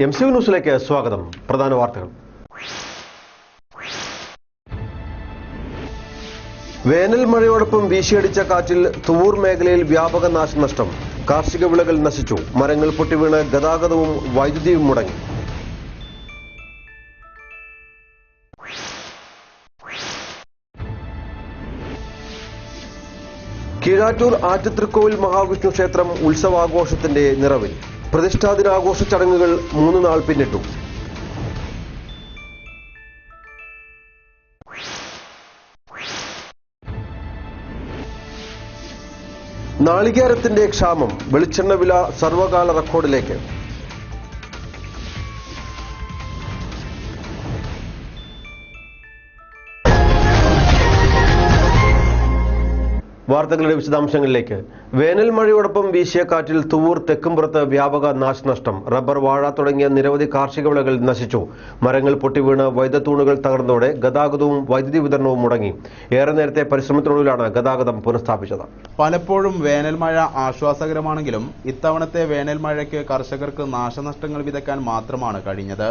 MC ന്യൂസിലേക്ക് സ്വാഗതം. പ്രധാന വാർത്തകൾ. വേനൽ മഴയോടൊപ്പം വീശിയടിച്ച കാറ്റിൽ തുവൂർ മേഖലയിൽ വ്യാപക നാശനഷ്ടം. കാർഷിക വിളകൾ നശിച്ചു. മരങ്ങൾ പൊട്ടിവീണ് ഗതാഗതവും വൈദ്യുതിയും മുടങ്ങി. കീഴാറ്റൂർ ആറ്റുതൃക്കോവിൽ മഹാവിഷ്ണു ക്ഷേത്രം ഉത്സവാഘോഷത്തിന്റെ നിറവിൽ. പ്രതിഷ്ഠാദിനാഘോഷ ചടങ്ങുകൾ 3 നാൾ പിന്നിട്ടു. നാളികേരത്തിന്റെ ക്ഷാമം. വെളിച്ചെണ്ണ വില സർവകാല റെക്കോർഡിലേക്ക്. വാർത്തകളുടെ വിശദാംശങ്ങളിലേക്ക്. വേനൽ മഴയോടൊപ്പം വീശിയ കാറ്റിൽ തുവൂർ തെക്കുംപുറത്ത് വ്യാപക നാശനഷ്ടം. റബ്ബർ, വാഴ തുടങ്ങിയ നിരവധി കാർഷിക വിളകൾ നശിച്ചു. മരങ്ങൾ പൊട്ടിവീണ് വൈദ്യുതൂണുകൾ തകർന്നതോടെ ഗതാഗതവും വൈദ്യുതി വിതരണവും മുടങ്ങി. ഏറെ നേരത്തെ പരിശ്രമത്തിനൊടുവിലാണ് ഗതാഗതം പുനഃസ്ഥാപിച്ചത്. പലപ്പോഴും വേനൽ മഴ ആശ്വാസകരമാണെങ്കിലും ഇത്തവണത്തെ വേനൽ മഴയ്ക്ക് കർഷകർക്ക് നാശനഷ്ടങ്ങൾ വിതയ്ക്കാൻ മാത്രമാണ് കഴിഞ്ഞത്.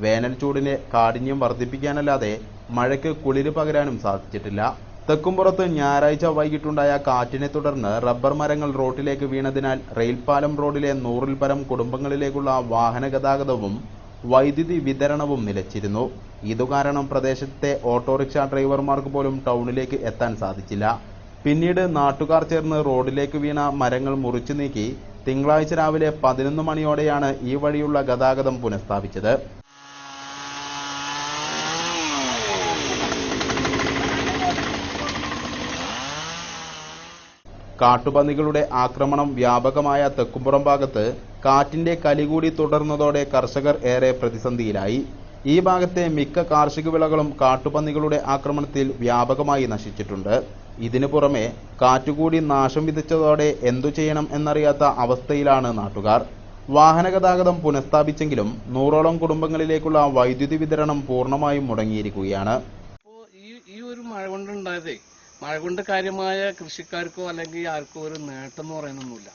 വേനൽ ചൂടിനെ കാഠിന്യം വർദ്ധിപ്പിക്കാനല്ലാതെ മഴയ്ക്ക് കുളിര് പകരാനും സാധിച്ചിട്ടില്ല. തെക്കുംപുറത്ത് ഞായറാഴ്ച വൈകിട്ടുണ്ടായ കാറ്റിനെ തുടർന്ന് റബ്ബർ മരങ്ങൾ റോഡിലേക്ക് വീണതിനാൽ റെയിൽപാലം റോഡിലെ 100-ൽ പരം കുടുംബങ്ങളിലേക്കുള്ള വാഹന ഗതാഗതവും വൈദ്യുതി വിതരണവും നിലച്ചിരുന്നു. ഇതുകാരണം പ്രദേശത്തെ ഓട്ടോറിക്ഷ ഡ്രൈവർമാർക്ക് പോലും ടൗണിലേക്ക് എത്താൻ സാധിച്ചില്ല. പിന്നീട് നാട്ടുകാർ ചേർന്ന് റോഡിലേക്ക് വീണ മരങ്ങൾ മുറിച്ചു നീക്കി തിങ്കളാഴ്ച രാവിലെ 11 മണിയോടെയാണ് ഈ വഴിയുള്ള ഗതാഗതം പുനഃസ്ഥാപിച്ചത്. കാട്ടുപന്നികളുടെ ആക്രമണം വ്യാപകമായ തെക്കുംപുറം ഭാഗത്ത് കാറ്റിന്റെ കലികൂടി തുടർന്നതോടെ കർഷകർ ഏറെ പ്രതിസന്ധിയിലായി. ഈ ഭാഗത്തെ മിക്ക കാർഷിക വിളകളും കാട്ടുപന്നികളുടെ ആക്രമണത്തിൽ വ്യാപകമായി നശിച്ചിട്ടുണ്ട്. ഇതിനു പുറമെ കാറ്റുകൂടി നാശം വിതച്ചതോടെ എന്തു ചെയ്യണം എന്നറിയാത്ത അവസ്ഥയിലാണ് നാട്ടുകാർ. വാഹന ഗതാഗതം പുനഃസ്ഥാപിച്ചെങ്കിലും 100ഓളം കുടുംബങ്ങളിലേക്കുള്ള വൈദ്യുതി വിതരണം പൂർണ്ണമായും മുടങ്ങിയിരിക്കുകയാണ്. ഈ ഒരു മഴ കൊണ്ട് കാര്യമായ കൃഷിക്കാർക്കോ അല്ലെങ്കിൽ ആർക്കോ ഒരു നേട്ടം എന്ന് പറയാനൊന്നുമില്ല.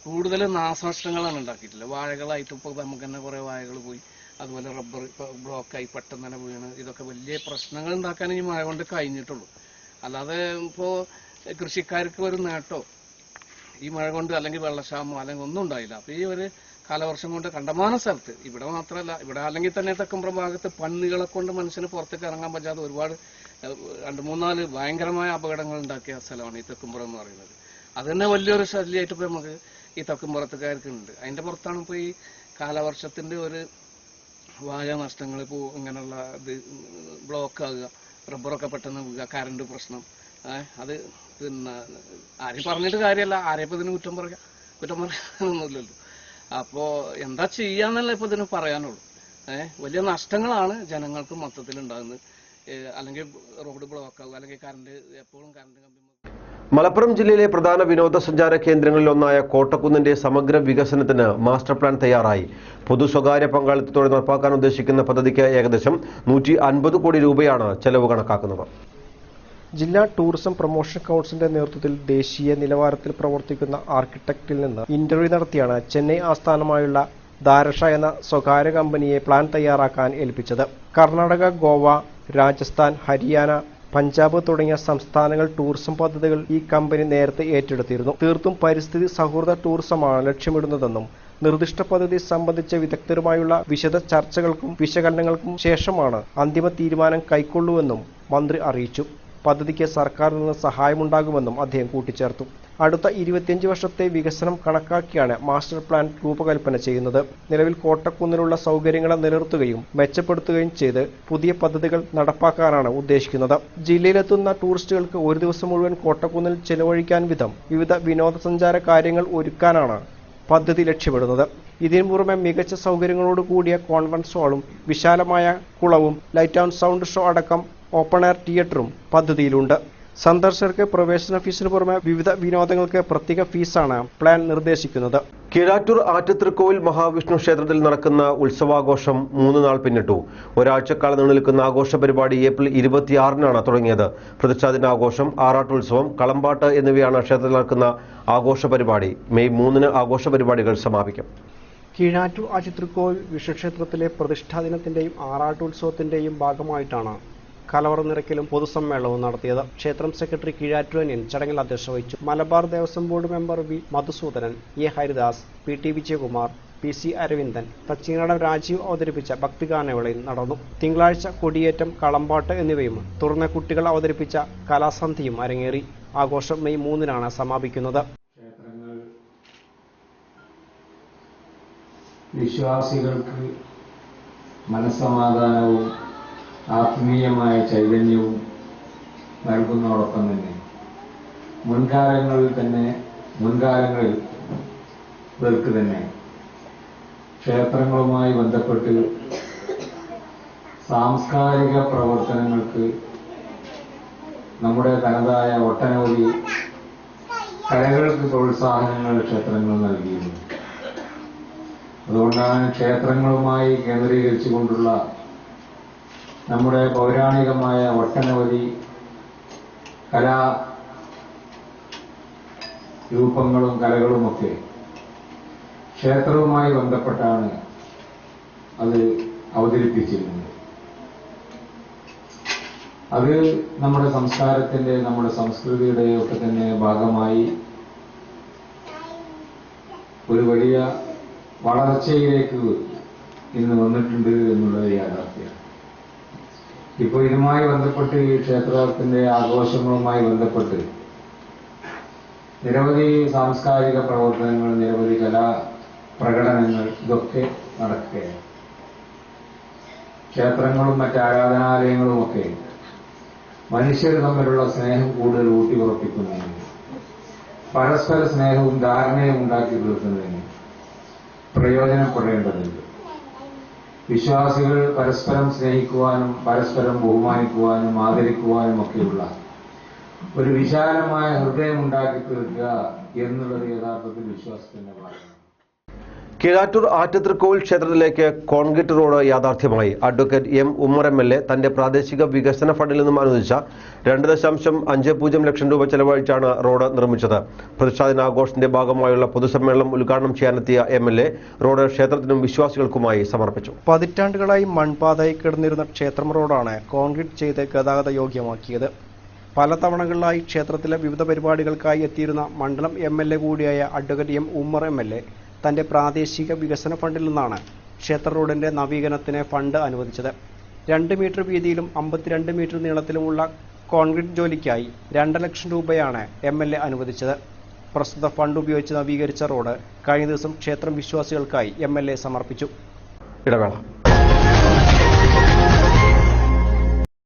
കൂടുതൽ നാശനഷ്ടങ്ങളാണ് ഉണ്ടാക്കിയിട്ടില്ല. വാഴകളായിട്ട് ഇപ്പോൾ നമുക്ക് തന്നെ കുറേ വാഴകൾ പോയി. അതുപോലെ റബ്ബർ ഇപ്പോൾ ബ്ലോക്കായി പെട്ടെന്ന് തന്നെ വീണ്. ഇതൊക്കെ വലിയ പ്രശ്നങ്ങൾ ഉണ്ടാക്കാൻ ഈ മഴ കൊണ്ട് കഴിഞ്ഞിട്ടുള്ളൂ. അല്ലാതെ ഇപ്പോൾ കൃഷിക്കാർക്ക് ഒരു നേട്ടോ ഈ മഴ കൊണ്ട് അല്ലെങ്കിൽ വെള്ളക്ഷാമോ അല്ലെങ്കിൽ ഒന്നും ഉണ്ടായില്ല. അപ്പോൾ ഈ ഒരു കാലവർഷം കൊണ്ട് കണ്ടമാന സ്ഥലത്ത്, ഇവിടെ മാത്രമല്ല, ഇവിടെ അല്ലെങ്കിൽ തന്നെ തെക്കുംപുറം ഭാഗത്ത് പന്നികളെ കൊണ്ട് മനുഷ്യന് പുറത്തേക്ക് ഇറങ്ങാൻ പറ്റാതെ ഒരുപാട് 2-3-4 ഭയങ്കരമായ അപകടങ്ങൾ ഉണ്ടാക്കിയ സ്ഥലമാണ് ഈ തെക്കുംപുറം എന്ന് പറയുന്നത്. അത് തന്നെ വലിയൊരു ശല്യമായിട്ട് ഇപ്പോൾ നമുക്ക് ഈ തെക്കുംപുറത്തുകാർക്ക് ഉണ്ട്. അതിൻ്റെ പുറത്താണ് ഇപ്പോൾ ഈ കാലവർഷത്തിൻ്റെ ഒരു വാഴ നഷ്ടങ്ങൾ, ഇപ്പോൾ ഇങ്ങനെയുള്ള ഇത് ബ്ലോക്ക് ആകുക, റബ്ബറൊക്കെ പെട്ടെന്ന് വീഴുക, കറണ്ട് പ്രശ്നം. അത് പിന്നെ ആരും പറഞ്ഞിട്ട് കാര്യമല്ല. ആരെയപ്പോൾ ഇതിന് കുറ്റം പറയാനൊന്നുമില്ലല്ലോ. അപ്പോൾ എന്താ ചെയ്യാന്നല്ല ഇപ്പോൾ ഇതിന് പറയാനുള്ളൂ. വലിയ നഷ്ടങ്ങളാണ് ജനങ്ങൾക്ക് മൊത്തത്തിൽ ഉണ്ടാകുന്നത്. അല്ലെങ്കിൽ റോഡ് ബ്ലോക്ക് ആകുക, അല്ലെങ്കിൽ കറണ്ട് എപ്പോഴും കറണ്ട് കമ്പി. മലപ്പുറം ജില്ലയിലെ പ്രധാന വിനോദസഞ്ചാര കേന്ദ്രങ്ങളിലൊന്നായ കോട്ടക്കുന്നിന്റെ സമഗ്ര വികസനത്തിന് മാസ്റ്റർ പ്ലാൻ തയ്യാറായി. പൊതു സ്വകാര്യ പങ്കാളിത്തത്തോടെ നടപ്പാക്കാൻ ഉദ്ദേശിക്കുന്ന പദ്ധതിക്ക് ഏകദേശം 150 കോടി രൂപയാണ് ചെലവ് കണക്കാക്കുന്നത്. ജില്ലാ ടൂറിസം പ്രൊമോഷൻ കൗൺസിലിന്റെ നേതൃത്വത്തിൽ ദേശീയ നിലവാരത്തിൽ പ്രവർത്തിക്കുന്ന ആർക്കിടെക്റ്റിൽ നിന്ന് ഇന്റർവ്യൂ നടത്തിയാണ് ചെന്നൈ ആസ്ഥാനമായുള്ള ദാരഷ എന്ന സ്വകാര്യ കമ്പനിയെ പ്ലാൻ തയ്യാറാക്കാൻ ഏൽപ്പിച്ചത്. കർണാടക, ഗോവ, രാജസ്ഥാൻ, ഹരിയാന, പഞ്ചാബ് തുടങ്ങിയ സംസ്ഥാനങ്ങൾ ടൂറിസം പദ്ധതികൾ ഈ കമ്പനി നേരത്തെ ഏറ്റെടുത്തിരുന്നു. തീർത്തും പരിസ്ഥിതി സൗഹൃദ ടൂറിസമാണ് ലക്ഷ്യമിടുന്നതെന്നും നിർദ്ദിഷ്ട പദ്ധതി സംബന്ധിച്ച വിദഗ്ധരുമായുള്ള വിശദ ചർച്ചകൾക്കും വിശകലനങ്ങൾക്കും ശേഷമാണ് അന്തിമ തീരുമാനം കൈക്കൊള്ളുവെന്നും മന്ത്രി അറിയിച്ചു. പദ്ധതിക്ക് സർക്കാരിൽ നിന്ന് സഹായമുണ്ടാകുമെന്നും അദ്ദേഹം കൂട്ടിച്ചേർത്തു. അടുത്ത 25 വർഷത്തെ വികസനം കണക്കാക്കിയാണ് മാസ്റ്റർ പ്ലാൻ രൂപകൽപ്പന ചെയ്യുന്നത്. നിലവിൽ കോട്ടക്കുന്നിലുള്ള സൗകര്യങ്ങൾ നിലനിർത്തുകയും മെച്ചപ്പെടുത്തുകയും ചെയ്ത് പുതിയ പദ്ധതികൾ നടപ്പാക്കാനാണ് ഉദ്ദേശിക്കുന്നത്. ജില്ലയിലെത്തുന്ന ടൂറിസ്റ്റുകൾക്ക് ഒരു ദിവസം മുഴുവൻ കോട്ടക്കുന്നിൽ ചെലവഴിക്കാൻ വിധം വിവിധ വിനോദസഞ്ചാര കാര്യങ്ങൾ ഒരുക്കാനാണ് പദ്ധതി ലക്ഷ്യമിടുന്നത്. ഇതിനു പുറമെ മികച്ച സൗകര്യങ്ങളോട് കൂടിയ കോൺഫറൻസ് ഹാളും വിശാലമായ കുളവും ലൈറ്റ് ആൻഡ് സൗണ്ട് ഷോ അടക്കം ഓപ്പൺ എയർ തിയേറ്ററും പദ്ധതിയിലുണ്ട്. സന്ദർശകർക്ക് പ്രവേശന ഫീസിന് പുറമെ വിവിധ വിനോദങ്ങൾക്ക് പ്രത്യേക ഫീസാണ് പ്ലാൻ നിർദ്ദേശിക്കുന്നത്. കീഴാറ്റൂർ ആറ്റുതൃക്കോവിൽ മഹാവിഷ്ണു ക്ഷേത്രത്തിൽ നടക്കുന്ന ഉത്സവാഘോഷം 3 നാൾ പിന്നിട്ടു. ഒരാഴ്ചക്കാലം നീണ്ടുനിൽക്കുന്ന ആഘോഷ പരിപാടി ഏപ്രിൽ 26-നാണ് തുടങ്ങിയത്. പ്രതിഷ്ഠാദിനാഘോഷം, ആറാട്ടുത്സവം, കളമ്പാട്ട് എന്നിവയാണ് ക്ഷേത്രത്തിൽ നടക്കുന്ന ആഘോഷ പരിപാടി. മെയ് 3-ന് ആഘോഷ പരിപാടികൾ സമാപിക്കും. കീഴാറ്റൂർ ആചിത്രക്കോവിൽ വിഷ്ണുക്ഷേത്രത്തിലെ പ്രതിഷ്ഠാ ദിനത്തിന്റെയും ആറാട്ടുത്സവത്തിന്റെയും ഭാഗമായിട്ടാണ് കലവറ നിറയ്ക്കലും പൊതുസമ്മേളനവും നടത്തിയത്. ക്ഷേത്രം സെക്രട്ടറി കീഴാറ്റൂരനിയൻ ചടങ്ങിൽ അധ്യക്ഷത വഹിച്ചു. Malabar Devaswom board member V Madhusoodanan, A Haridas, P Vijayakumar, P Aravindan, Thachingadan Rajeev അവതരിപ്പിച്ച ഭക്തിഗാനവേളയിൽ നടന്നു. തിങ്കളാഴ്ച കൊടിയേറ്റം, കളമ്പാട്ട് എന്നിവയും തുടർന്ന് കുട്ടികൾ അവതരിപ്പിച്ച കലാസന്ധിയും അരങ്ങേറി. ആഘോഷം മെയ് 3-നാണ് സമാപിക്കുന്നത്. വിശ്വാസികൾക്ക് മനസ്സമാധാനവും ആത്മീയമായ ചൈതന്യവും നൽകുന്നതോടൊപ്പം തന്നെ മുൻകാലങ്ങൾക്ക് തന്നെ ക്ഷേത്രങ്ങളുമായി ബന്ധപ്പെട്ട് സാംസ്കാരിക പ്രവർത്തനങ്ങൾക്ക് നമ്മുടെ തനതായ ഒട്ടനവധി കലകൾക്ക് പ്രോത്സാഹനങ്ങൾ ക്ഷേത്രങ്ങൾ നൽകിയിരുന്നു. അതുകൊണ്ടാണ് ക്ഷേത്രങ്ങളുമായി കേന്ദ്രീകരിച്ചുകൊണ്ടുള്ള നമ്മുടെ പൗരാണികമായ ഒട്ടനവധി കലാരൂപങ്ങളും കലകളുമൊക്കെ ക്ഷേത്രവുമായി ബന്ധപ്പെട്ടാണ് അത് അവതരിപ്പിച്ചിരുന്നത്. അത് നമ്മുടെ സംസ്കാരത്തിന്റെ, നമ്മുടെ സംസ്കൃതിയുടെ ഒക്കെ തന്നെ ഭാഗമായി ഒരു വലിയ വളർച്ചയിലേക്ക് ഇന്ന് വന്നിട്ടുണ്ട് എന്നുള്ളത് യാഥാർത്ഥ്യമാണ്. ഇപ്പോൾ ഇതുമായി ബന്ധപ്പെട്ട് ഈ ക്ഷേത്രത്തിന്റെ ആഘോഷങ്ങളുമായി ബന്ധപ്പെട്ട് നിരവധി സാംസ്കാരിക പ്രവർത്തനങ്ങൾ, നിരവധി കലാപ്രകടനങ്ങൾ ഇതൊക്കെ നടക്കുകയാണ്. ക്ഷേത്രങ്ങളും മറ്റ് ആരാധനാലയങ്ങളുമൊക്കെ മനുഷ്യർ തമ്മിലുള്ള സ്നേഹം കൂടുതൽ ഊട്ടിയുറപ്പിക്കുന്നതിന്, പരസ്പര സ്നേഹവും ധാരണയും ഉണ്ടാക്കി തീർക്കുന്നതിന് പ്രയോജനപ്പെടേണ്ടതുണ്ട്. വിശ്വാസികൾ പരസ്പരം സ്നേഹിക്കുവാനും പരസ്പരം ബഹുമാനിക്കുവാനും ആദരിക്കുവാനും ഒക്കെയുള്ള ഒരു വിശാലമായ ഹൃദയം ഉണ്ടാക്കി തീർക്കുക എന്നുള്ളത് യഥാർത്ഥത്തിൽ വിശ്വാസത്തിന്റെ ഭാഗമാണ്. കീഴാറ്റൂർ ആറ്റുതൃക്കോവിൽ ക്ഷേത്രത്തിലേക്ക് കോൺക്രീറ്റ് റോഡ് യാഥാർത്ഥ്യമായി. അഡ്വക്കേറ്റ് എം ഉമ്മർ MLA തന്റെ പ്രാദേശിക വികസന ഫണ്ടിൽ നിന്നും അനുവദിച്ച 2.50 ലക്ഷം രൂപ ചെലവഴിച്ചാണ് റോഡ് നിർമ്മിച്ചത്. പ്രതിഷ്ഠാദിനാഘോഷത്തിന്റെ ഭാഗമായുള്ള പൊതുസമ്മേളനം ഉദ്ഘാടനം ചെയ്യാനെത്തിയ MLA റോഡ് ക്ഷേത്രത്തിനും വിശ്വാസികൾക്കുമായി സമർപ്പിച്ചു. പതിറ്റാണ്ടുകളായി മൺപാതയായി കിടന്നിരുന്ന ക്ഷേത്രം റോഡാണ് കോൺക്രീറ്റ് ചെയ്ത് ഗതാഗത യോഗ്യമാക്കിയത്. പല തവണകളിലായി ക്ഷേത്രത്തിലെ വിവിധ പരിപാടികൾക്കായി എത്തിയിരുന്ന മണ്ഡലം MLA കൂടിയായ അഡ്വക്കേറ്റ് എം ഉമ്മർ MLA തന്റെ പ്രാദേശിക വികസന ഫണ്ടിൽ നിന്നാണ് ക്ഷേത്ര റോഡിന്റെ നവീകരണത്തിന് ഫണ്ട് അനുവദിച്ചത്. 2 മീറ്റർ വീതിയിലും 52 മീറ്റർ നീളത്തിലുമുള്ള കോൺക്രീറ്റ് ജോലിക്കായി 2 ലക്ഷം രൂപയാണ് MLA അനുവദിച്ചത്. പ്രസ്തുത ഫണ്ട് ഉപയോഗിച്ച് നവീകരിച്ച റോഡ് കഴിഞ്ഞ ദിവസം ക്ഷേത്രം വിശ്വാസികൾക്കായി MLA സമർപ്പിച്ചു. ഇടവേള.